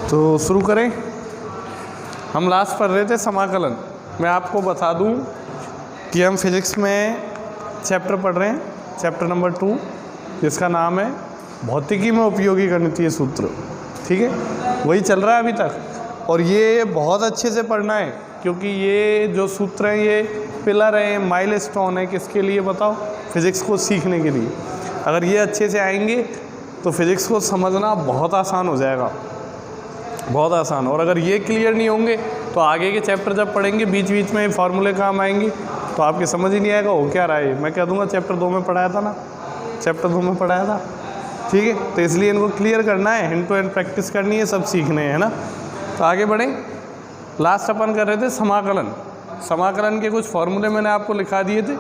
तो शुरू करें। हम लास्ट पढ़ रहे थे समाकलन। मैं आपको बता दूं कि हम फिज़िक्स में चैप्टर पढ़ रहे हैं, चैप्टर नंबर 2, जिसका नाम है भौतिकी में उपयोगी गणितीय सूत्र। ठीक है, वही चल रहा है अभी तक और ये बहुत अच्छे से पढ़ना है, क्योंकि ये जो सूत्र हैं ये पिलर है, माइलस्टोन है। किसके लिए बताओ? फिज़िक्स को सीखने के लिए। अगर ये अच्छे से आएंगे तो फिज़िक्स को समझना बहुत आसान हो जाएगा, बहुत आसान। और अगर ये क्लियर नहीं होंगे तो आगे के चैप्टर जब पढ़ेंगे बीच बीच में फार्मूले काम आएंगे तो आपके समझ ही नहीं आएगा हो क्या रहा है। मैं कह दूंगा चैप्टर 2 में पढ़ाया था ना, चैप्टर 2 में पढ़ाया था। ठीक है, तो इसलिए इनको क्लियर करना है, हैंड टू हैंड प्रैक्टिस करनी है, सब सीखने हैं, है ना। तो आगे बढ़ें। लास्ट अपन कर रहे थे समाकलन। समाकलन के कुछ फॉर्मूले मैंने आपको लिखा दिए थे,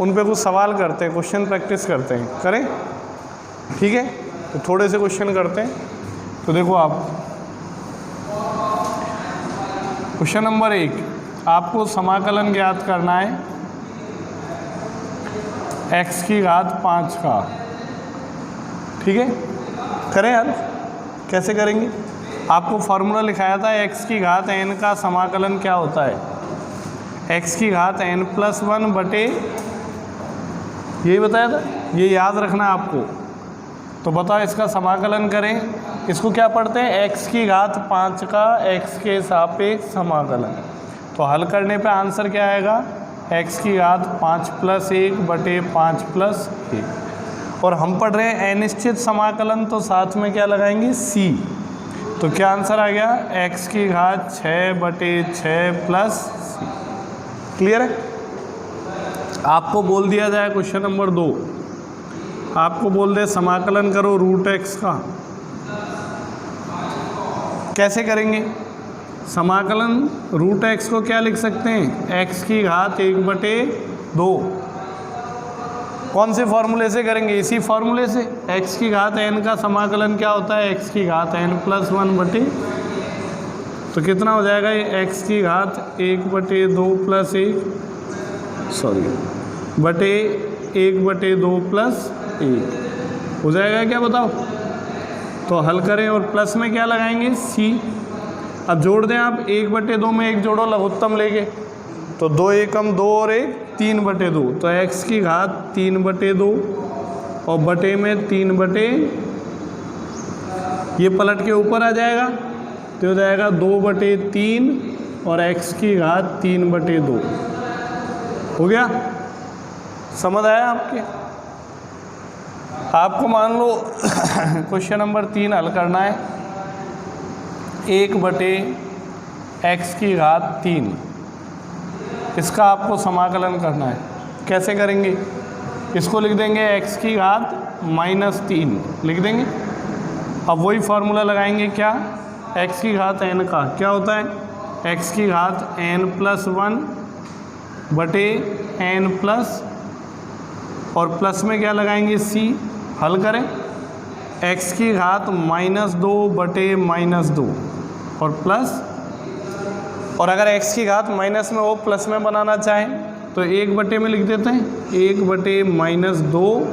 उन पे कुछ सवाल करते हैं, क्वेश्चन प्रैक्टिस करते हैं। करें? ठीक है, तो थोड़े से क्वेश्चन करते हैं। तो देखो आप, क्वेश्चन नंबर 1, आपको समाकलन ज्ञात करना है x की घात 5 का। ठीक है, करें यार, कैसे करेंगे? आपको फार्मूला लिखाया था x की घात n का समाकलन क्या होता है? x की घात n+1 बटे, यही बताया था, ये याद रखना आपको। तो बताओ इसका समाकलन करें। इसको क्या पढ़ते हैं? x की घात 5 का x के सापेक्ष समाकलन। तो हल करने पे आंसर क्या आएगा? x की घात 5+1 बटे 5+1। और हम पढ़ रहे हैं अनिश्चित समाकलन, तो साथ में क्या लगाएंगे? c। तो क्या आंसर आ गया? x की घात 6 बटे 6+c। क्लियर है? आपको बोल दिया जाए क्वेश्चन नंबर 2, आपको बोल दे समाकलन करो √x का। कैसे करेंगे समाकलन? √x को क्या लिख सकते हैं? x की घात 1/2। कौन से फॉर्मूले से करेंगे? इसी फॉर्मूले से। x की घात n का समाकलन क्या होता है? x की घात n+1 बटे, तो कितना हो जाएगा ये? x की घात 1/2+1, सॉरी, बटे 1/2+1 हो जाएगा क्या? बताओ। तो हल करें और प्लस में क्या लगाएंगे? c। अब जोड़ दें आप, 1/2 में 1 जोड़ो लघुत्तम लेके, तो 2 एकम 2 और 1 3/2। तो x की घात 3/2 और बटे में 3/, ये पलट के ऊपर आ जाएगा तो हो जाएगा 2/3 और x की घात 3/2। हो गया? समझ आया आपके? आपको मान लो क्वेश्चन नंबर 3 हल करना है, 1/x की घात 3, इसका आपको समाकलन करना है। कैसे करेंगे? इसको लिख देंगे x की घात -3 लिख देंगे। अब वही फार्मूला लगाएंगे, क्या? x की घात n का क्या होता है? x की घात n+1 बटे n+, और प्लस में क्या लगाएंगे? c। हल करें, x की घात -2 बटे -2 और प्लस, और अगर x की घात माइनस में हो प्लस में बनाना चाहें तो 1/, में लिख देते हैं 1/-2,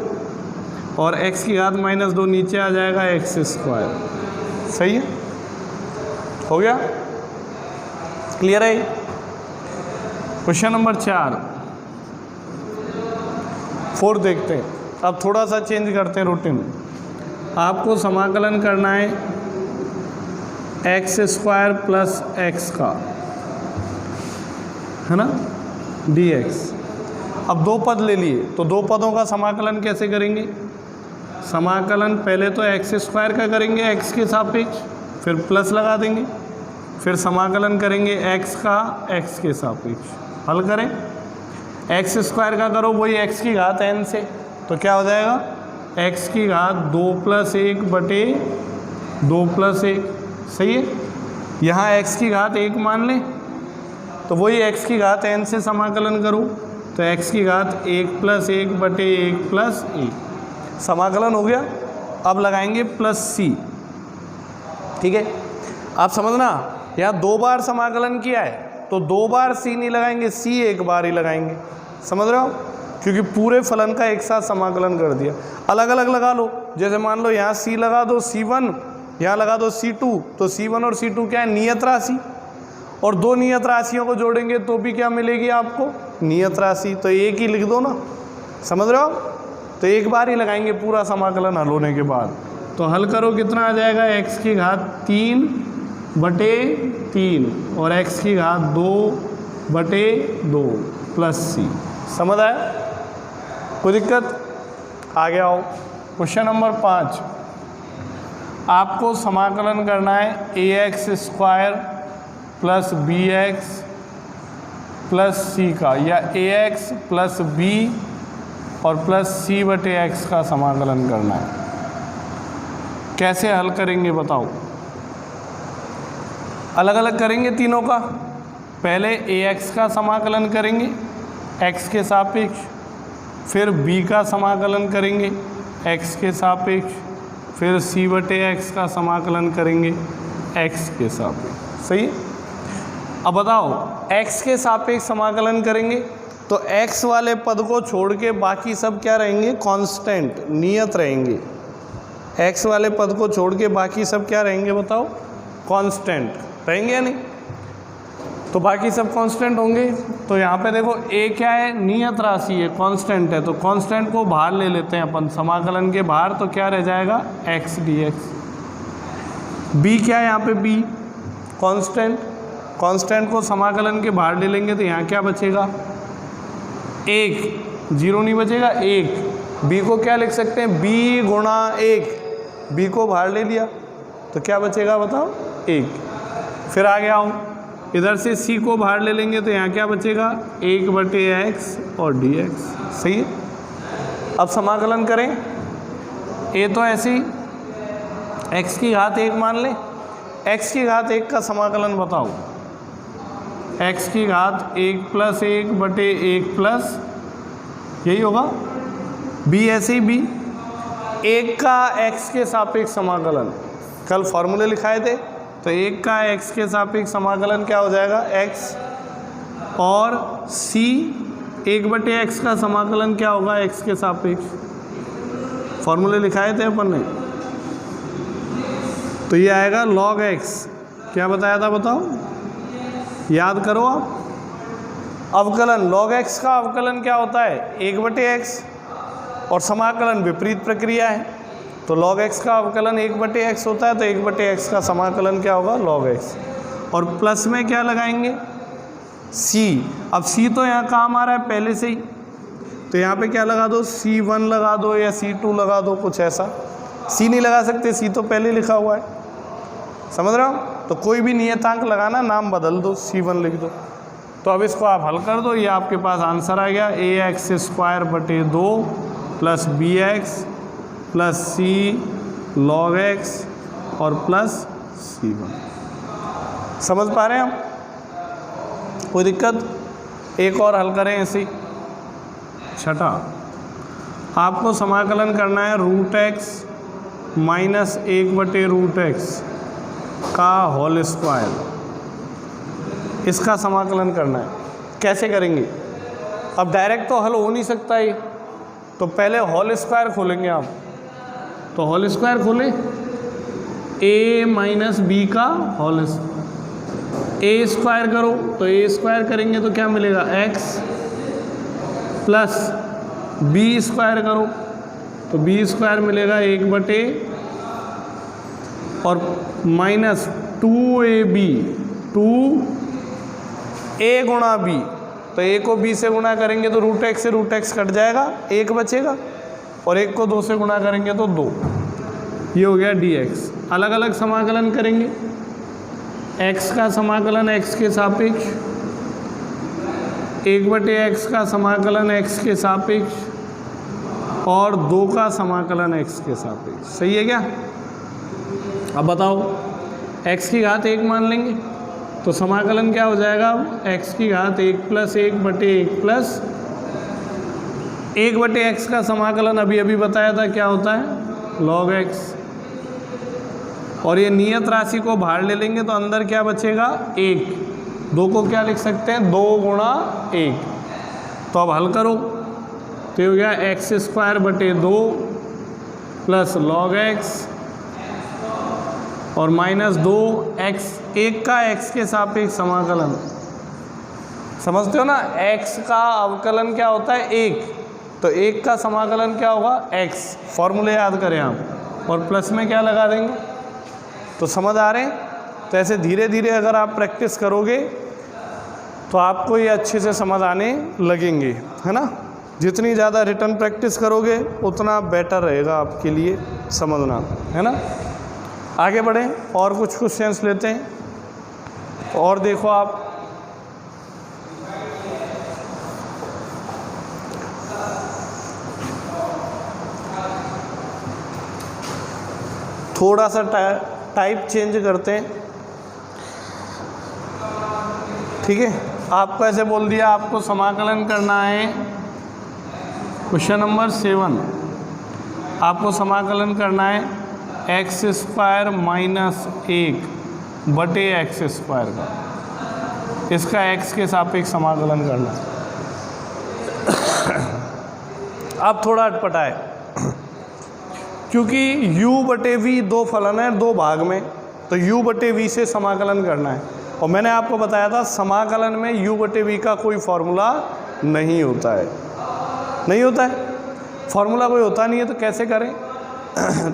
और x की घात -2 नीचे आ जाएगा x²। सही है? हो गया? क्लियर है? क्वेश्चन नंबर 4 देखते हैं। अब थोड़ा सा चेंज करते हैं रूटीन। आपको समाकलन करना है x² + x का, है ना, dx। अब 2 पद ले लिए तो 2 पदों का समाकलन कैसे करेंगे? समाकलन पहले तो x² का करेंगे x के सापेक्ष, फिर प्लस लगा देंगे, फिर समाकलन करेंगे x का x के सापेक्ष। हल करें, x² का करो वही x की घात n से, तो क्या हो जाएगा? x की घात 2+1 बटे 2+1। सही है? यहाँ x की घात 1 मान लें तो वही x की घात n से समाकलन करो, तो x की घात 1+1 बटे 1+1 समाकलन हो गया। अब लगाएंगे +c। ठीक है, आप समझना, यहाँ 2 बार समाकलन किया है तो 2 बार c नहीं लगाएंगे, c एक बार ही लगाएंगे। समझ रहे हो? क्योंकि पूरे फलन का एक साथ समाकलन कर दिया। अलग अलग लगा लो, जैसे मान लो यहाँ c लगा दो c1, यहाँ लगा दो C2, तो C1 और C2 क्या है, नियत राशि, और दो नियत राशियों को जोड़ेंगे तो भी क्या मिलेगी आपको, नियत राशि। तो एक ही लिख दो ना, समझ रहे हो। तो एक बार ही लगाएंगे पूरा समाकलन हल होने के बाद। तो हल करो, कितना आ जाएगा, x की घात 3/3 और x की घात 2/2 प्लस c। समझ आया, कोई दिक्कत। आगे आओ, क्वेश्चन नंबर 5। आपको समाकलन करना है ax² plus bx plus c का, या ax प्लस b और प्लस c/x का समाकलन करना है। कैसे हल करेंगे बताओ। अलग अलग करेंगे तीनों का। पहले ax का समाकलन करेंगे x के सापेक्ष, फिर b का समाकलन करेंगे x के सापेक्ष, फिर c/x का समाकलन करेंगे x के सापेक्ष। सही। अब बताओ, x के सापेक्ष समाकलन करेंगे तो x वाले पद को छोड़ के बाकी सब क्या रहेंगे, कांस्टेंट, नियत रहेंगे। x वाले पद को छोड़ के बाकी सब क्या रहेंगे बताओ, कांस्टेंट रहेंगे या नहीं। तो बाकी सब कांस्टेंट होंगे। तो यहाँ पे देखो a क्या है, नियत राशि है, कांस्टेंट है, तो कांस्टेंट को बाहर ले लेते हैं अपन समाकलन के बाहर, तो क्या रह जाएगा, x dx। b क्या है यहाँ पे, b कांस्टेंट, कांस्टेंट को समाकलन के बाहर ले लेंगे तो यहाँ क्या बचेगा, 1, 0 नहीं बचेगा, 1। b को क्या लिख सकते हैं, b गुणा 1, b को बाहर ले लिया तो क्या बचेगा बताओ, 1। फिर आगे आओ, इधर से c को बाहर ले लेंगे तो यहाँ क्या बचेगा, 1/x और dx। सही है। अब समाकलन करें, a तो ऐसे ही x की घात 1 मान लें, x की घात 1 का समाकलन बताओ। x की घात 1 + 1/1 प्लस, यही होगा। b ऐसे ही, b 1 का x के सापेक्ष समाकलन, कल फॉर्मूले लिखाए थे, तो 1 का x के सापेक्ष समाकलन क्या हो जाएगा, x, और c 1/x का समाकलन क्या होगा, x के सापेक्ष। फॉर्मूले लिखाए थे अपन ने, तो ये आएगा log x। क्या बताया था बताओ, याद करो आप। अवकलन, log x का अवकलन क्या होता है, 1/x, और समाकलन विपरीत प्रक्रिया है। तो log x का अवकलन 1/x होता है, तो 1/x का समाकलन क्या होगा, log x। और प्लस में क्या लगाएंगे, c। अब c तो यहाँ काम आ रहा है पहले से ही, तो यहाँ पे क्या लगा दो, c1 लगा दो या c2 लगा दो, कुछ ऐसा। c नहीं लगा सकते, c तो पहले लिखा हुआ है, समझ रहे हो। तो कोई भी नियतांक लगाना, नाम बदल दो, c1 लिख दो। तो अब इसको आप हल कर दो, ये आपके पास आंसर आ गया, ax² plus bx plus c log x और प्लस c1। समझ पा रहे हैं हम, कोई दिक्कत। एक और हल करें ऐसे ही। छठा, आपको समाकलन करना है √x माइनस 1/√x का होल स्क्वायर, इसका समाकलन करना है। कैसे करेंगे, अब डायरेक्ट तो हल हो नहीं सकता है, तो पहले होल स्क्वायर खोलेंगे आप। तो होल स्क्वायर खोलें, a माइनस बी का होल स्क्वायर, a स्क्वायर करो, तो a स्क्वायर करेंगे तो क्या मिलेगा, x प्लस b स्क्वायर करो तो b स्क्वायर मिलेगा 1/, और माइनस 2ab, 2a गुणा b, तो a को b से गुणा करेंगे तो √x से √x कट जाएगा, 1 बचेगा, और 1 को 2 से गुणा करेंगे तो 2। ये हो गया dx। अलग अलग समाकलन करेंगे, x का समाकलन x के सापेक्ष, 1/x का समाकलन x के सापेक्ष, और 2 का समाकलन x के सापेक्ष। सही है क्या। अब बताओ, x की घात 1 मान लेंगे तो समाकलन क्या हो जाएगा, x की घात 1 + 1/1 प्लस 1/x का समाकलन अभी अभी बताया था क्या होता है, log x। और ये नियत राशि को बाहर ले लेंगे तो अंदर क्या बचेगा, 1। 2 को क्या लिख सकते हैं, 2 गुणा 1। तो अब हल करो, तो हो गया x² 2 प्लस log x और माइनस 2x, 1 का x के सापेक्ष समाकलन, समझते हो ना, x का अवकलन क्या होता है 1, तो 1 का समाकलन क्या होगा x, फॉर्मूले याद करें आप, और प्लस में क्या लगा देंगे, तो समझ आ रहे हैं। तो ऐसे धीरे धीरे अगर आप प्रैक्टिस करोगे तो आपको ये अच्छे से समझ आने लगेंगे, है ना। जितनी ज़्यादा रिटर्न प्रैक्टिस करोगे उतना बेटर रहेगा आपके लिए समझना, है ना। आगे बढ़ें और कुछ क्वेश्चंस लेते हैं। और देखो आप, थोड़ा सा टाइप चेंज करते हैं, ठीक है। आपको ऐसे बोल दिया आपको समाकलन करना है, क्वेश्चन नंबर 7, आपको समाकलन करना है x² माइनस 1 बटे x² का, इसका x के सापेक्ष समाकलन करना है। अब थोड़ा अटपटा है क्योंकि u बटे v दो फलन है दो भाग में, तो u बटे v से समाकलन करना है। और मैंने आपको बताया था समाकलन में u बटे v का कोई फॉर्मूला नहीं होता है, नहीं होता है, फॉर्मूला कोई होता नहीं है, तो कैसे करें।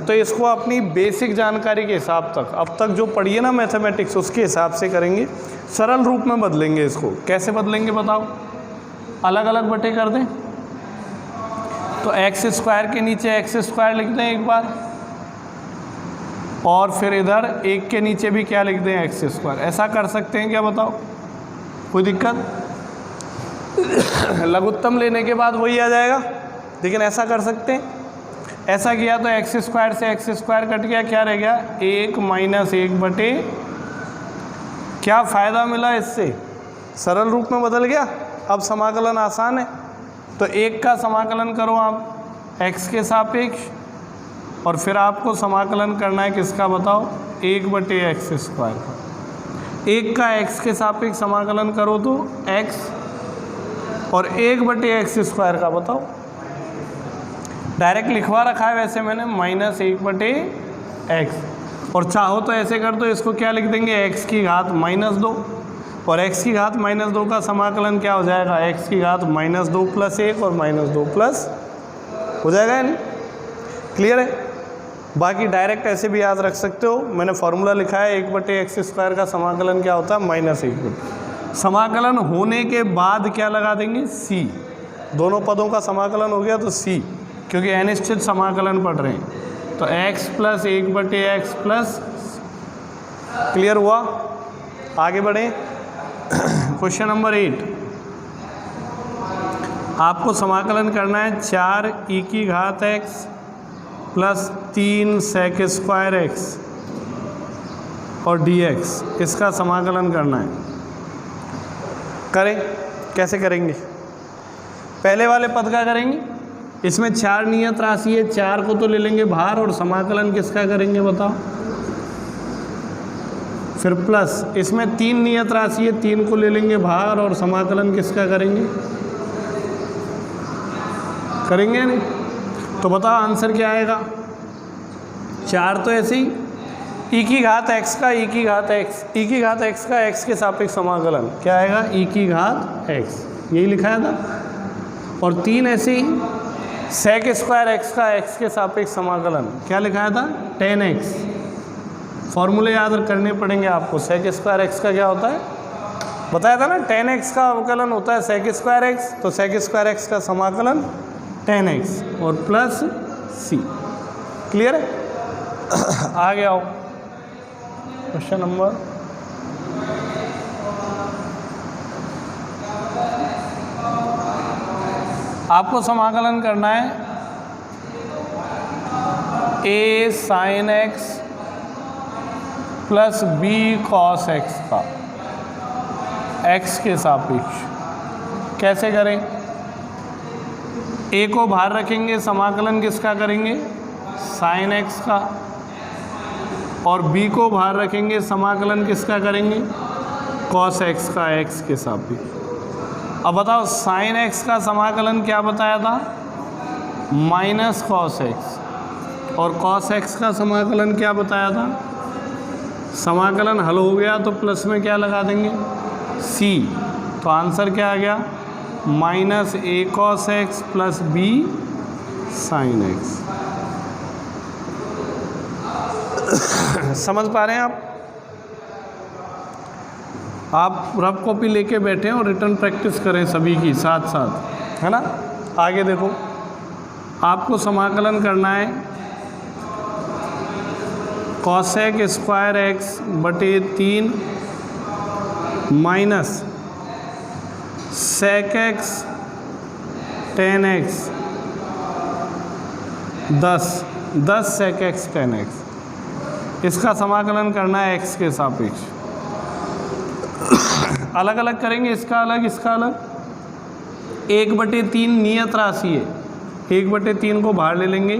तो इसको अपनी बेसिक जानकारी के हिसाब तक, अब तक जो पढ़िए ना मैथमेटिक्स, उसके हिसाब से करेंगे, सरल रूप में बदलेंगे इसको। कैसे बदलेंगे बताओ, अलग अलग बटे कर दें, तो x² के नीचे x² लिख दें एक बार, और फिर इधर 1 के नीचे भी क्या लिख दें x²। ऐसा कर सकते हैं क्या बताओ, कोई दिक्कत। लघुत्तम लेने के बाद वही आ जाएगा, लेकिन ऐसा कर सकते हैं। ऐसा किया तो x² से x² कट गया, क्या रह गया 1 माइनस 1 बटे, क्या फ़ायदा मिला इससे, सरल रूप में बदल गया। अब समाकलन आसान है, तो 1 का समाकलन करो आप x के सापेक्ष, और फिर आपको समाकलन करना है किसका बताओ, 1 बटे x² का। 1 का x के सापेक्ष समाकलन करो तो x, और 1 बटे x² का बताओ, डायरेक्ट लिखवा रखा है वैसे मैंने, माइनस 1 बटे x। और चाहो तो ऐसे कर दो, इसको क्या लिख देंगे x की घात -2, और x की घात -2 का समाकलन क्या हो जाएगा, x की घात -2 + 1 और -2 प्लस हो जाएगा, यानी क्लियर है। बाकी डायरेक्ट ऐसे भी याद रख सकते हो, मैंने फॉर्मूला लिखा है 1 बटे x² का समाकलन क्या होता है -1 बटे, समाकलन होने के बाद क्या लगा देंगे c, दोनों पदों का समाकलन हो गया तो c, क्योंकि अनिश्चित समाकलन पढ़ रहे हैं, तो x + 1 बटे x प्लस, क्लियर हुआ। आगे बढ़ें, क्वेश्चन नंबर 8, आपको समाकलन करना है 4e की घात x प्लस 3 sec² x और dx, इसका समाकलन करना है। करें, कैसे करेंगे, पहले वाले पद का करेंगे, इसमें 4 नियत राशि है, 4 को तो ले लेंगे बाहर, और समाकलन किसका करेंगे बताओ, फिर प्लस इसमें 3 नियत राशि है, 3 को ले लेंगे बाहर, और समाकलन किसका करेंगे, करेंगे नहीं, तो बताओ आंसर क्या आएगा। 4 तो ऐसे ही, e की घात x का e की घात x, e की घात x का x के सापेक्ष समाकलन क्या आएगा, e की घात x, यही लिखाया था। और 3 ऐसे ही, sec² x का x के सापेक्ष समाकलन क्या लिखाया था, tan x। फॉर्मूले याद करने पड़ेंगे आपको, sec² x का क्या होता है, बताया था ना, tan x का अवकलन होता है sec² x, तो sec² x का समाकलन tan x और प्लस c, क्लियर है। आगे आओ, क्वेश्चन नंबर आपको समाकलन करना है a sin x plus b cos x का x के सापेक्ष। कैसे करें, a को बाहर रखेंगे, समाकलन किसका करेंगे, sin x का, और b को बाहर रखेंगे, समाकलन किसका करेंगे, cos x का x के सापेक्ष। अब बताओ sin x का समाकलन क्या बताया था, माइनस cos x, और cos x का समाकलन क्या बताया था, समाकलन हल हो गया तो प्लस में क्या लगा देंगे, c। तो आंसर क्या आ गया, minus a cos x plus b sin x। समझ पा रहे हैं आप रफ कॉपी लेके बैठे और रिटर्न प्रैक्टिस करें सभी की साथ साथ, है ना। आगे देखो, आपको समाकलन करना है cosec स्क्वायर x बटे 3 minus sec x tan x 10 sec x tan x। इसका समाकलन करना है x के सापेक्ष। अलग अलग करेंगे, इसका अलग इसका अलग। 1/3 नियत राशि है, 1/3 को बाहर ले लेंगे।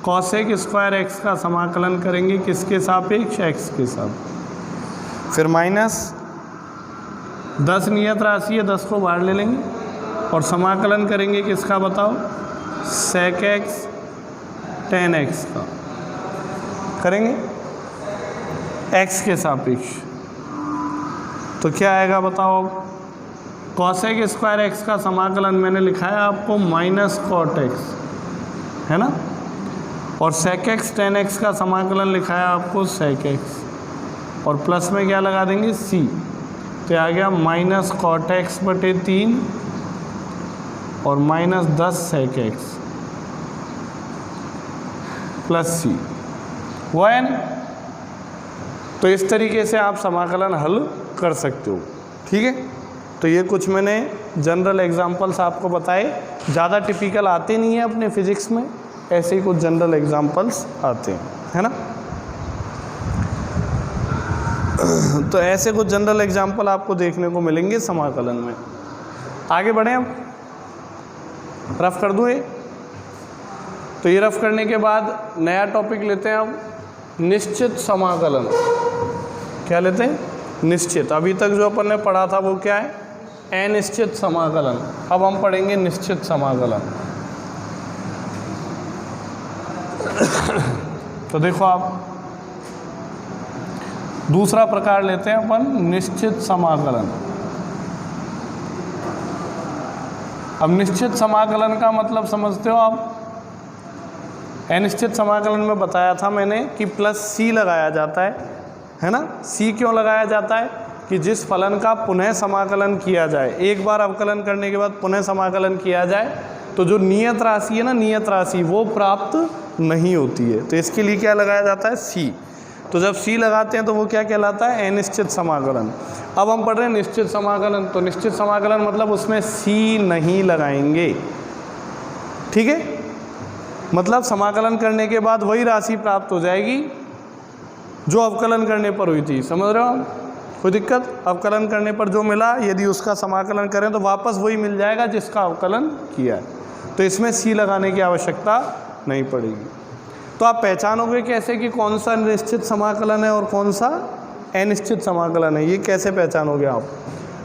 cosec स्क्वायर x का समाकलन करेंगे किसके सापेक्ष, x के सापेक्ष। फिर माइनस 10 नियत राशि है, 10 को बाहर ले लेंगे और समाकलन करेंगे किसका बताओ, sec x tan x का करेंगे x के सापेक्ष। तो क्या आएगा बताओ, cosec स्क्वायर x का समाकलन मैंने लिखा है आपको माइनस cot x, है ना। और sec x tan x का समाकलन लिखा है आपको sec x, और प्लस में क्या लगा देंगे, c। तो आ गया माइनस cot x बटे 3 और minus 10 sec x plus c, हुआ है ना। तो इस तरीके से आप समाकलन हल कर सकते हो, ठीक है। तो ये कुछ मैंने जनरल एग्जांपल्स आपको बताए, ज़्यादा टिपिकल आते नहीं हैं अपने फिजिक्स में, ऐसे ही कुछ जनरल एग्जांपल्स आते हैं, है ना। तो ऐसे कुछ जनरल एग्जांपल आपको देखने को मिलेंगे समाकलन में। आगे बढ़ें, अब रफ कर दूँ ये। तो ये रफ करने के बाद नया टॉपिक लेते हैं अब, निश्चित समाकलन। क्या लेते हैं, निश्चित। अभी तक जो अपन ने पढ़ा था वो क्या है, अनिश्चित समाकलन। अब हम पढ़ेंगे निश्चित समाकलन। तो देखो आप, दूसरा प्रकार लेते हैं अपन, निश्चित समाकलन। अब निश्चित समाकलन का मतलब समझते हो आप। अनिश्चित समाकलन में बताया था मैंने कि प्लस c लगाया जाता है ना। c क्यों लगाया जाता है, कि जिस फलन का पुनः समाकलन किया जाए, एक बार अवकलन करने के बाद पुनः समाकलन किया जाए, तो जो नियत राशि है ना, नियत राशि वो प्राप्त नहीं होती है। तो इसके लिए क्या लगाया जाता है, c। तो जब c लगाते हैं तो वो क्या कहलाता है, अनिश्चित समाकलन। अब हम पढ़ रहे हैं निश्चित समाकलन। तो निश्चित समाकलन मतलब उसमें c नहीं लगाएंगे, ठीक है। मतलब समाकलन करने के बाद वही राशि प्राप्त हो जाएगी जो अवकलन करने पर हुई थी। समझ रहे हो आप, कोई दिक्कत। अवकलन करने पर जो मिला, यदि उसका समाकलन करें तो वापस वही मिल जाएगा जिसका अवकलन किया है। तो इसमें c लगाने की आवश्यकता नहीं पड़ेगी। तो आप पहचानोगे कैसे कि कौन सा निश्चित समाकलन है और कौन सा अनिश्चित समाकलन है, ये कैसे पहचानोगे आप।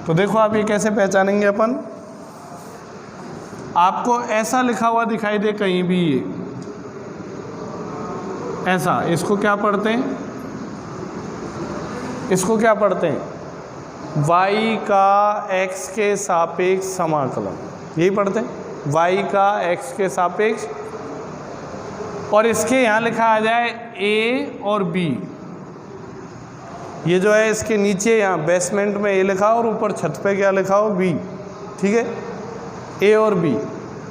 तो देखो आप ये कैसे पहचानेंगे अपन। आपको ऐसा लिखा हुआ दिखाई दे कहीं भी, ये ऐसा, इसको क्या पढ़ते हैं, इसको क्या पढ़ते हैं, y का x के सापेक्ष समाकलन, यही पढ़ते हैं, y का x के सापेक्ष। और इसके यहाँ लिखा आ जाए a और b, ये जो है इसके नीचे यहाँ बेसमेंट में a लिखा हो और ऊपर छत पे क्या लिखा हो, b, ठीक है, a और b।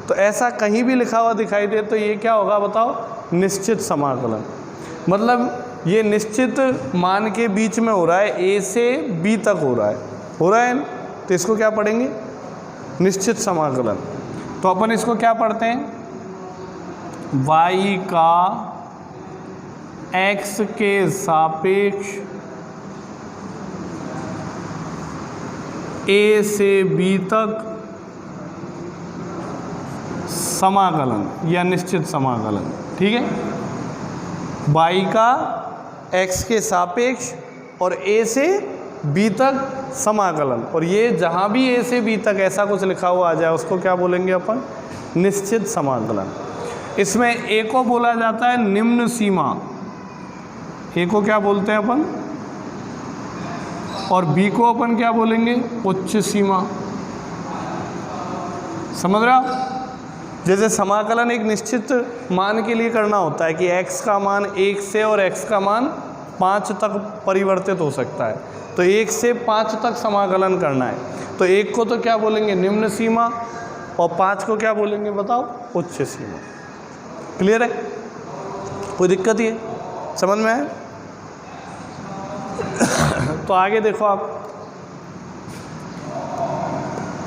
तो ऐसा कहीं भी लिखा हुआ दिखाई दे तो ये क्या होगा बताओ, निश्चित समाकलन। मतलब ये निश्चित मान के बीच में हो रहा है, a से b तक हो रहा है ना? तो इसको क्या पढ़ेंगे, निश्चित समाकलन। तो अपन इसको क्या पढ़ते हैं, y का x के सापेक्ष a से b तक समाकलन या निश्चित समाकलन, ठीक है। y का x के सापेक्ष और a से b तक समाकलन। और ये जहाँ भी a से b तक ऐसा कुछ लिखा हुआ आ जाए उसको क्या बोलेंगे अपन, निश्चित समाकलन। इसमें a को बोला जाता है निम्न सीमा, a को क्या बोलते हैं अपन, और b को अपन क्या बोलेंगे, उच्च सीमा। समझ रहे हो? जैसे समाकलन एक निश्चित मान के लिए करना होता है कि x का मान 1 से और x का मान 5 तक परिवर्तित हो सकता है, तो 1 से 5 तक समाकलन करना है, तो 1 को तो क्या बोलेंगे, निम्न सीमा, और 5 को क्या बोलेंगे बताओ, उच्च सीमा। क्लियर है? कोई दिक्कत ही है? समझ में आए? तो आगे देखो आप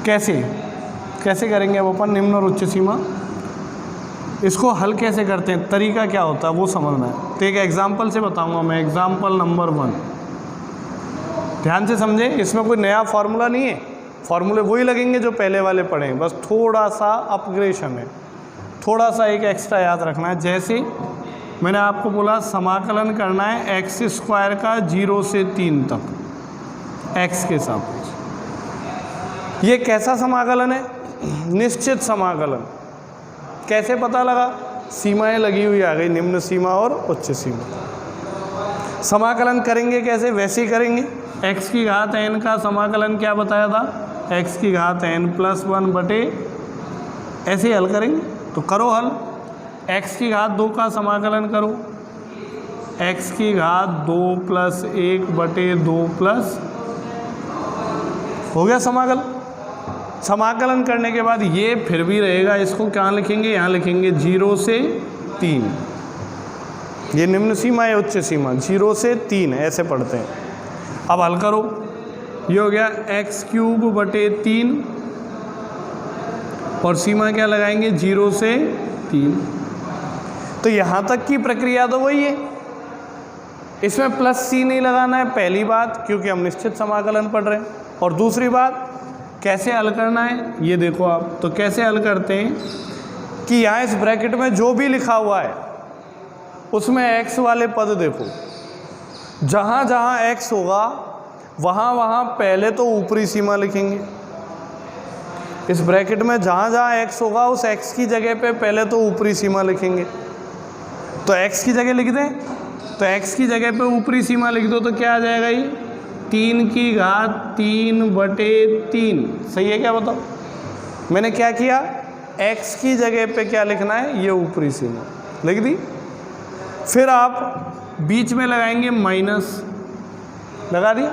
कैसे करेंगे अब अपन निम्न और उच्च सीमा। इसको हल कैसे करते हैं, तरीका क्या होता है वो समझना है। तो एक एग्जाम्पल से बताऊंगा मैं, एग्जाम्पल नंबर 1। ध्यान से समझे, इसमें कोई नया फॉर्मूला नहीं है, फॉर्मूले वही लगेंगे जो पहले वाले पढ़े हैं, बस थोड़ा सा अपग्रेडेशन है, थोड़ा सा एक एक्स्ट्रा याद रखना है। जैसे मैंने आपको बोला समाकलन करना है x² का 0 से 3 तक x के सापेक्ष। ये कैसा समाकलन है, निश्चित समाकलन। कैसे पता लगा, सीमाएं लगी हुई आ गई, निम्न सीमा और उच्च सीमा। समाकलन करेंगे कैसे, वैसे ही करेंगे। x की घात n का समाकलन क्या बताया था, x की घात n+1 बटे, ऐसे ही हल करेंगे। तो करो हल, x की घात 2 का समाकलन करो, x की घात 2 + 1 बटे 2 प्लस, हो गया समाकलन। समाकलन करने के बाद ये फिर भी रहेगा, इसको क्या लिखेंगे, यहाँ लिखेंगे 0 से 3। ये निम्न सीमा है, उच्च सीमा, 0 से 3 ऐसे पढ़ते हैं। अब हल करो, ये हो गया x³ बटे 3, और सीमा क्या लगाएंगे, 0 से 3। तो यहाँ तक की प्रक्रिया तो वही है, इसमें प्लस c नहीं लगाना है, पहली बात, क्योंकि हम निश्चित समाकलन पढ़ रहे हैं। और दूसरी बात, कैसे हल करना है ये देखो आप। तो कैसे हल करते हैं कि यहाँ इस ब्रैकेट में जो भी लिखा हुआ है उसमें x वाले पद देखो, जहाँ जहाँ x होगा वहाँ वहाँ पहले तो ऊपरी सीमा लिखेंगे। इस ब्रैकेट में जहाँ जहाँ x होगा उस x की जगह पे पहले तो ऊपरी सीमा लिखेंगे। तो x की जगह लिख दें, तो x की जगह पे ऊपरी सीमा लिख दो, तो क्या आ जाएगा, ये 3 की घात 3 बटे 3। सही है क्या, बताओ? मैंने क्या किया, x की जगह पे क्या लिखना है, ये ऊपरी सीमा लिख दी। फिर आप बीच में लगाएंगे माइनस, लगा दिया,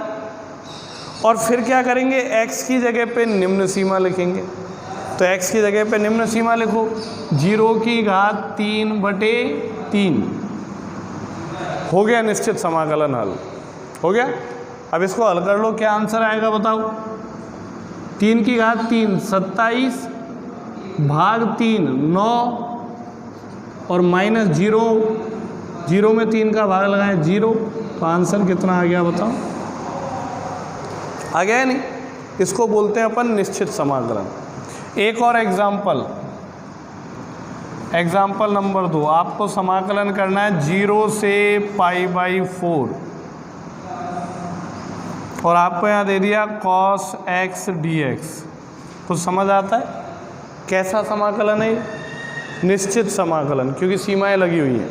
और फिर क्या करेंगे, x की जगह पे निम्न सीमा लिखेंगे। तो x की जगह पे निम्न सीमा लिखो, 0 की घात 3 बटे 3। हो गया निश्चित समाकलन हल, हो गया। अब इसको हल कर लो, क्या आंसर आएगा बताओ। 3 की घात 3 27 भाग 3 9, और माइनस 0 में 3 का भाग लगाएं 0, तो आंसर कितना आ गया बताओ। आ गया है नहीं? इसको बोलते हैं अपन निश्चित समाकलन। एक और एग्जाम्पल नंबर 2। आपको समाकलन करना है 0 से π/4, और आपको यहाँ दे दिया cos x dx। तो समझ आता है कैसा समाकलन है, निश्चित समाकलन, क्योंकि सीमाएं लगी हुई हैं।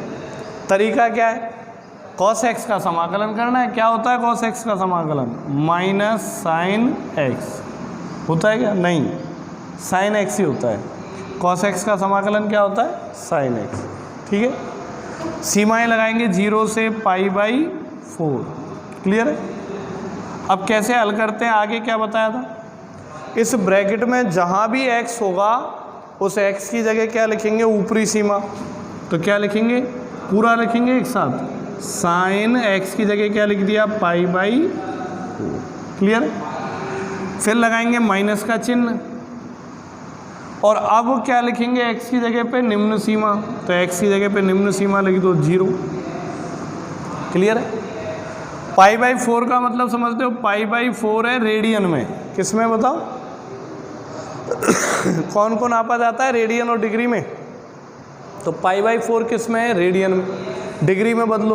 तरीका क्या है, cos x का समाकलन करना है। क्या होता है cos x का समाकलन, माइनस साइन x होता है क्या, नहीं, साइन x ही होता है। cos x का समाकलन क्या होता है, साइन x। ठीक है, सीमाएं लगाएंगे 0 से π/4। क्लियर है? अब कैसे हल करते हैं, आगे क्या बताया था, इस ब्रैकेट में जहाँ भी x होगा उस x की जगह क्या लिखेंगे, ऊपरी सीमा। तो क्या लिखेंगे, पूरा लिखेंगे एक साथ, साइन x की जगह क्या लिख दिया, π/4। क्लियर? फिर लगाएंगे माइनस का चिन्ह, और अब क्या लिखेंगे, x की जगह पे निम्न सीमा। तो x की जगह पे निम्न सीमा लिख दो 0। क्लियर है? π/4 का मतलब समझते हो, π/4 है रेडियन में, किस में बताओ कौन को नापा जाता है, रेडियन और डिग्री में। तो π/4 किस में है, रेडियन में। डिग्री में बदलो,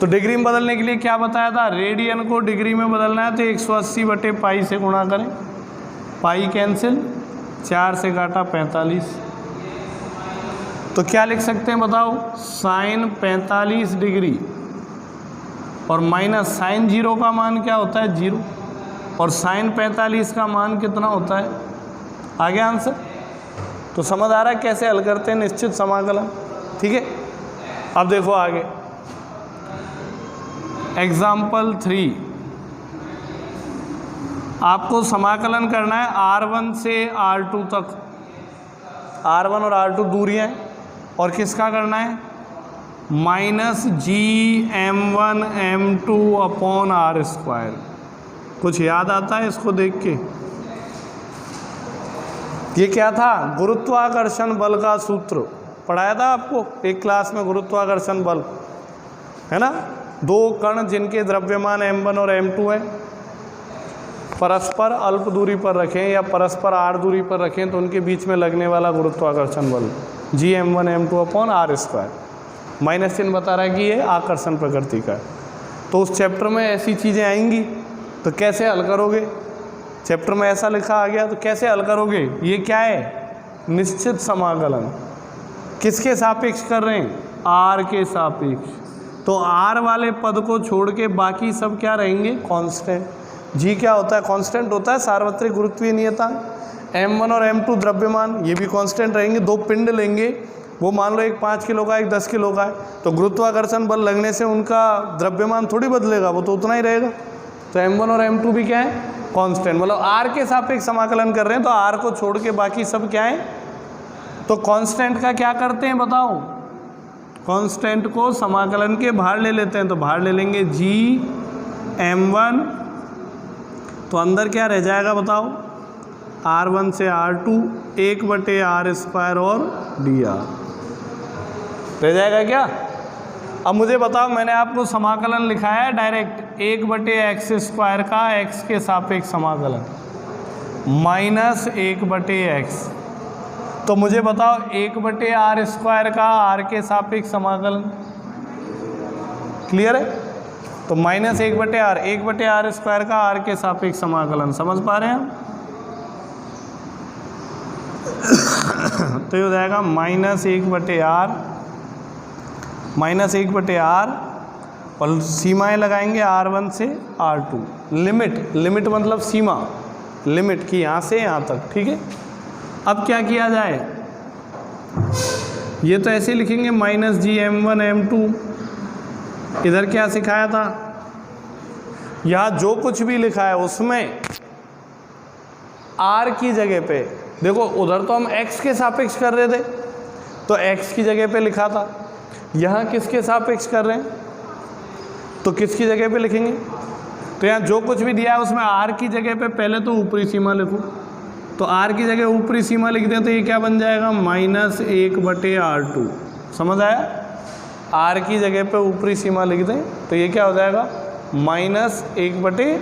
तो डिग्री में बदलने के लिए क्या बताया था, रेडियन को डिग्री में बदलना है तो 180 बटे पाई से गुणा करें, पाई कैंसिल, 4 से काटा 45। तो क्या लिख सकते हैं बताओ, साइन 45 डिग्री और माइनस साइन 0 का मान क्या होता है 0, और साइन 45 का मान कितना होता है। आ गया आंसर। तो समझ आ रहा है कैसे हल करते हैं निश्चित समाकलन। ठीक है, अब देखो आगे एग्जाम्पल 3। आपको समाकलन करना है R1 से R2 तक। R1 और R2 दूरियां हैं, और किसका करना है माइनस GM1M2 अपॉन R²। कुछ याद आता है इसको देख के? ये क्या था, गुरुत्वाकर्षण बल का सूत्र पढ़ाया था आपको एक क्लास में। गुरुत्वाकर्षण बल है ना, दो कण जिनके द्रव्यमान m1 और m2 है, परस्पर अल्प दूरी पर रखें या परस्पर r दूरी पर रखें तो उनके बीच में लगने वाला गुरुत्वाकर्षण बल GM1M2 अपॉन R²। माइनस चिन्ह बता रहा है कि ये आकर्षण प्रकृति का है। तो उस चैप्टर में ऐसी चीज़ें आएंगी तो कैसे हल करोगे? चैप्टर में ऐसा लिखा आ गया तो कैसे हल करोगे? ये क्या है, निश्चित समाकलन। किसके सापेक्ष कर रहे हैं, r के सापेक्ष। तो r वाले पद को छोड़ के बाकी सब क्या रहेंगे, कांस्टेंट। g क्या होता है, कांस्टेंट होता है, सार्वत्रिक गुरुत्वीय नियतांक। m1 और m2 द्रव्यमान, ये भी कांस्टेंट रहेंगे। दो पिंड लेंगे, वो मान लो एक 5 किलो का एक 10 किलो का है, तो गुरुत्वाकर्षण बल लगने से उनका द्रव्यमान थोड़ी बदलेगा, वो तो उतना ही रहेगा। तो m1 और m2 भी क्या है, कांस्टेंट। मतलब r के सापेक्ष समाकलन कर रहे हैं तो r को छोड़ के बाकी सब क्या है। तो कांस्टेंट का क्या करते हैं बताओ, कांस्टेंट को समाकलन के बाहर ले लेते हैं। तो बाहर ले लेंगे GM1, तो अंदर क्या रह जाएगा बताओ, R1 से R2 1/r² और dr रह जाएगा क्या। अब मुझे बताओ, मैंने आपको समाकलन लिखा है डायरेक्ट 1/x² का x के सापेक्ष समाकलन माइनस 1/x। तो मुझे बताओ 1/r² का r के सापेक्ष समाकलन क्लियर है। तो माइनस 1/r² का r के सापेक्ष समाकलन समझ पा रहे हैं हम। तो ये हो जाएगा माइनस 1/r और सीमाएं लगाएंगे R1 से R2। लिमिट मतलब सीमा, लिमिट की यहाँ से यहाँ तक। ठीक है, अब क्या किया जाए, ये तो ऐसे लिखेंगे माइनस GM1M2। इधर क्या सिखाया था, यहाँ जो कुछ भी लिखा है उसमें r की जगह पे, देखो उधर तो हम x के सापेक्ष कर रहे थे तो x की जगह पे लिखा था, यहाँ किसके सापेक्ष कर रहे हैं तो किसकी जगह पे लिखेंगे। तो यहाँ जो कुछ भी दिया है उसमें r की जगह पे पहले तो ऊपरी सीमा लिखो। तो r की जगह ऊपरी सीमा लिख दें तो ये क्या बन जाएगा, माइनस 1/r2। समझ आया, r की जगह पे ऊपरी सीमा लिख दें तो ये क्या हो जाएगा, माइनस 1/,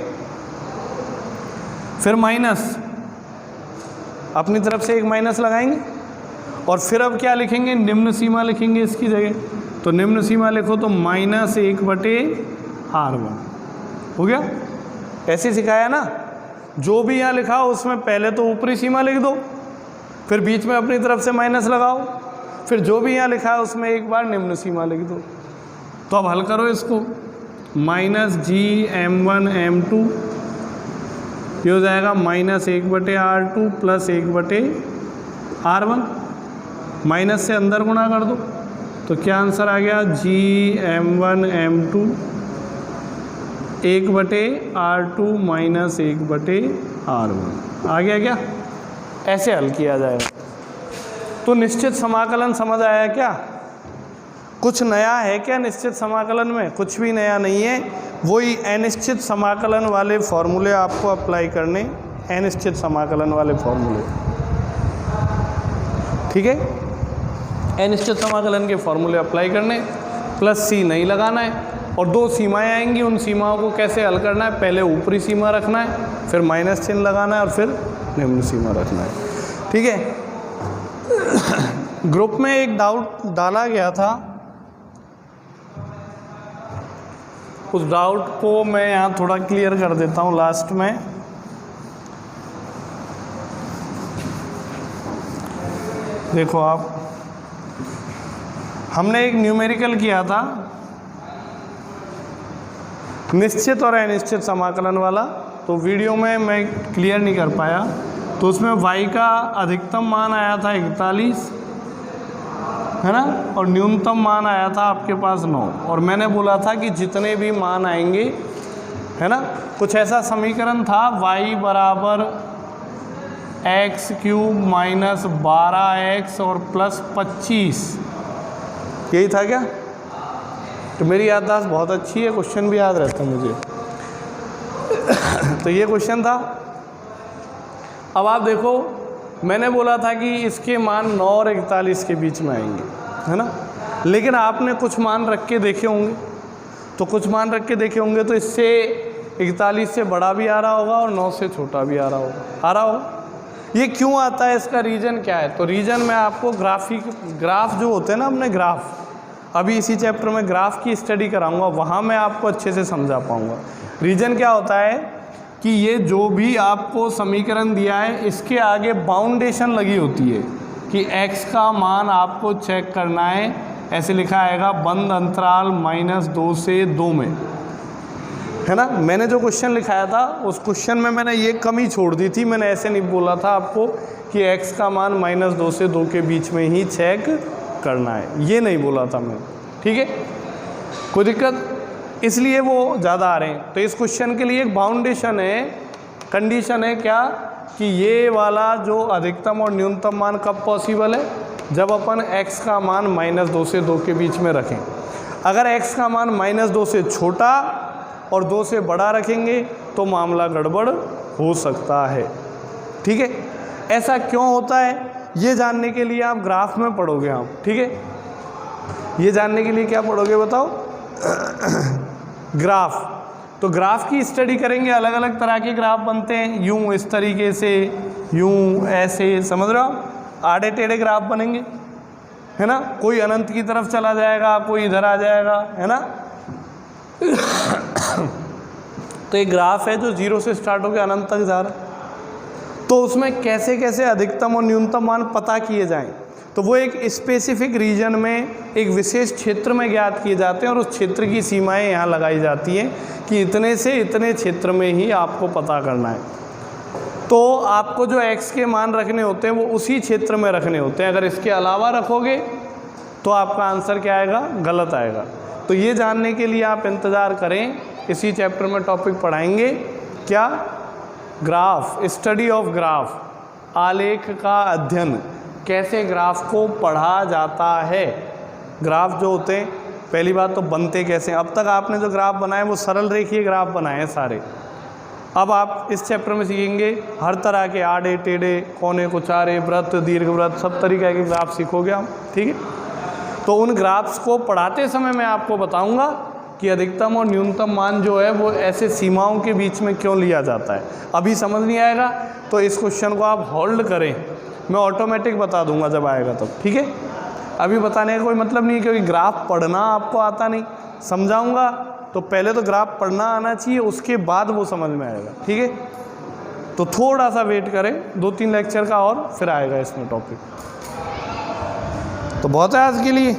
फिर माइनस अपनी तरफ से एक माइनस लगाएंगे और फिर अब क्या लिखेंगे, निम्न सीमा लिखेंगे इसकी जगह। तो निम्न सीमा लिखो तो माइनस 1/r1 हो गया। ऐसे सिखाया ना, जो भी यहाँ लिखा हो उसमें पहले तो ऊपरी सीमा लिख दो, फिर बीच में अपनी तरफ से माइनस लगाओ, फिर जो भी यहाँ लिखा है उसमें एक बार निम्न सीमा लिख दो। तो अब हल करो इसको, माइनस GM1M2 ये हो जाएगा minus 1/r2 plus 1/r1। Minus से अंदर गुणा कर दो तो क्या आंसर आ गया, GM1M2 1/r2 माइनस 1/r1 आ गया क्या। ऐसे हल किया जाएगा। तो निश्चित समाकलन समझ आया क्या, कुछ नया है क्या निश्चित समाकलन में? कुछ भी नया नहीं है, वही अनिश्चित समाकलन वाले फॉर्मूले आपको अप्लाई करने, अनिश्चित समाकलन वाले फॉर्मूले। ठीक है, अनिश्चित समाकलन के फॉर्मूले अप्लाई करने, प्लस c नहीं लगाना है, और दो सीमाएं आएंगी, उन सीमाओं को कैसे हल करना है, पहले ऊपरी सीमा रखना है, फिर माइनस चिन्ह लगाना है और फिर निम्न सीमा रखना है। ठीक है, ग्रुप में एक डाउट डाला गया था, उस डाउट को मैं यहाँ थोड़ा क्लियर कर देता हूँ लास्ट में। देखो आप, हमने एक न्यूमेरिकल किया था निश्चित और अनिश्चित समाकलन वाला, तो वीडियो में मैं क्लियर नहीं कर पाया। तो उसमें y का अधिकतम मान आया था 41, है ना, और न्यूनतम मान आया था आपके पास 9। और मैंने बोला था कि जितने भी मान आएंगे, है ना, कुछ ऐसा समीकरण था y बराबर x³ माइनस 12x और प्लस 25, यही था क्या? तो मेरी याददाश्त बहुत अच्छी है, क्वेश्चन भी याद रहता है मुझे। तो ये क्वेश्चन था। अब आप देखो, मैंने बोला था कि इसके मान 9 और 41 के बीच में आएंगे, है ना, लेकिन आपने कुछ मान रख के देखे होंगे, तो कुछ मान रख के देखे होंगे तो इससे 41 से बड़ा भी आ रहा होगा और 9 से छोटा भी आ रहा होगा। ये क्यों आता है, इसका रीज़न क्या है? तो रीज़न मैं आपको ग्राफ जो होते हैं ना, अपने ग्राफ, अभी इसी चैप्टर में ग्राफ की स्टडी कराऊंगा, वहाँ मैं आपको अच्छे से समझा पाऊंगा। रीज़न क्या होता है कि ये जो भी आपको समीकरण दिया है, इसके आगे बाउंडेशन लगी होती है कि x का मान आपको चेक करना है। ऐसे लिखा आएगा बंद अंतराल -2 से 2 में, है ना। मैंने जो क्वेश्चन लिखाया था उस क्वेश्चन में मैंने ये कमी छोड़ दी थी, मैंने ऐसे नहीं बोला था आपको कि x का मान -2 से 2 के बीच में ही चेक करना है, ये नहीं बोला था मैं, ठीक है। कोई दिक्कत, इसलिए वो ज़्यादा आ रहे हैं। तो इस क्वेश्चन के लिए एक बाउंडेशन है, कंडीशन है क्या, कि ये वाला जो अधिकतम और न्यूनतम मान कब पॉसिबल है, जब अपन x का मान -2 से 2 के बीच में रखें। अगर x का मान -2 से छोटा और 2 से बड़ा रखेंगे तो मामला गड़बड़ हो सकता है, ठीक है। ऐसा क्यों होता है ये जानने के लिए आप ग्राफ में पढ़ोगे आप, ठीक है। ये जानने के लिए क्या पढ़ोगे बताओ? ग्राफ। तो ग्राफ की स्टडी करेंगे, अलग अलग तरह के ग्राफ बनते हैं, यूं इस तरीके से, यूं ऐसे, समझ रहे हो, आड़े टेढ़े ग्राफ बनेंगे, है ना। कोई अनंत की तरफ चला जाएगा, कोई इधर आ जाएगा, है ना। तो एक ग्राफ है जो 0 से स्टार्ट होकर अनंत तक जा रहा है। तो उसमें कैसे कैसे अधिकतम और न्यूनतम मान पता किए जाएं, तो वो एक स्पेसिफिक रीजन में, एक विशेष क्षेत्र में ज्ञात किए जाते हैं और उस क्षेत्र की सीमाएं यहाँ लगाई जाती हैं कि इतने से इतने क्षेत्र में ही आपको पता करना है। तो आपको जो x के मान रखने होते हैं वो उसी क्षेत्र में रखने होते हैं। अगर इसके अलावा रखोगे तो आपका आंसर क्या आएगा? गलत आएगा। तो ये जानने के लिए आप इंतज़ार करें, इसी चैप्टर में टॉपिक पढ़ाएंगे क्या? ग्राफ, स्टडी ऑफ ग्राफ, आलेख का अध्ययन, कैसे ग्राफ को पढ़ा जाता है। ग्राफ जो होते हैं, पहली बात तो बनते कैसे हैं। अब तक आपने जो ग्राफ बनाए वो सरल रेखीय ग्राफ बनाए हैं सारे। अब आप इस चैप्टर में सीखेंगे हर तरह के आड़े टेढ़े, कोने कुचारे, वृत्त, दीर्घवृत्त, सब तरीके के ग्राफ सीखोगे आप, ठीक है। तो उन ग्राफ्स को पढ़ाते समय मैं आपको बताऊंगा कि अधिकतम और न्यूनतम मान जो है वो ऐसे सीमाओं के बीच में क्यों लिया जाता है। अभी समझ नहीं आएगा तो इस क्वेश्चन को आप होल्ड करें, मैं ऑटोमेटिक बता दूंगा जब आएगा तब, ठीक है। अभी बताने का कोई मतलब नहीं है, क्योंकि ग्राफ पढ़ना आपको आता नहीं। समझाऊंगा तो पहले तो ग्राफ पढ़ना आना चाहिए, उसके बाद वो समझ में आएगा, ठीक है। तो थोड़ा सा वेट करें, 2-3 लेक्चर का और फिर आएगा इसमें टॉपिक। तो बहुत है आज के लिए।